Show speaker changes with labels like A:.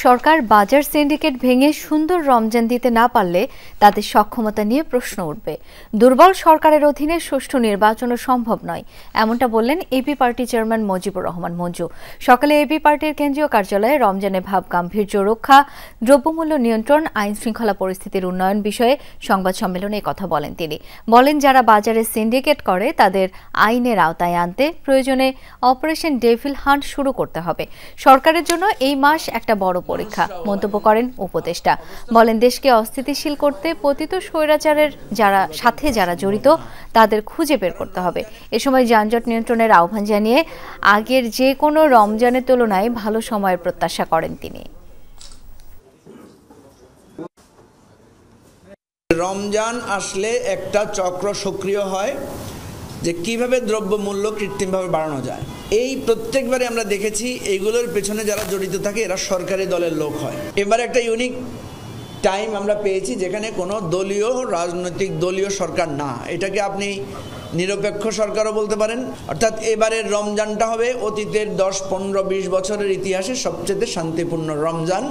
A: সরকার বাজার সিন্ডিকেট ভেঙে সুন্দর রমজান দিতে না পারলে তাদের সক্ষমতা নিয়ে প্রশ্ন উঠবে। দুর্বল সরকারের অধীনে সুষ্ঠু নির্বাচনও সম্ভব নয়, এমনটা বললেন AB party chairman Mujibur Rahman Manju. সকালে এবি পার্টির কেন্দ্রীয় কার্যালয়ে রমজানে ভাব গাম্ভীর্য রক্ষা, দ্রব্যমূল্য নিয়ন্ত্রণ, আইন শৃঙ্খলা পরিস্থিতির উন্নয়ন বিষয়ে সংবাদ সম্মেলনে কথা বলেন তিনি। বলেন, যারা বাজারে সিন্ডিকেট করে তাদের আইনের আওতায় আনতে প্রয়োজনে অপারেশন ডেভিল হান্ট শুরু করতে হবে। সরকারের জন্য এই মাস একটা বড় পরীক্ষা, মন্তব্য করেন উপদেষ্টা। বলেন, দেশকে অস্থিতিশীল করতে পতিত স্বৈরাচারের যারা জড়িত তাদের খুঁজে বের করতে হবে। এ সময় যানজট নিয়ন্ত্রণের আহ্বান জানিয়ে আগের যে কোনো রমজানের তুলনায় ভালো সময়ের প্রত্যাশা করেন তিনি।
B: রমজান আসলে একটা চক্র সক্রিয় হয় যে কিভাবে দ্রব্যমূল্য কৃত্রিমভাবে বাড়ানো যায়। এই প্রত্যেকবারে আমরা দেখেছি এইগুলোর পেছনে যারা জড়িত থাকে এরা সরকারি দলের লোক হয়। এবার একটা ইউনিক টাইম আমরা পেয়েছি যেখানে কোনো রাজনৈতিক দলীয় সরকার না, এটাকে আপনি নিরপেক্ষ সরকারও বলতে পারেন। অর্থাৎ এবারের রমজানটা হবে অতীতের 10, 15, 20 বছরের ইতিহাসে সবচেয়ে শান্তিপূর্ণ রমজান।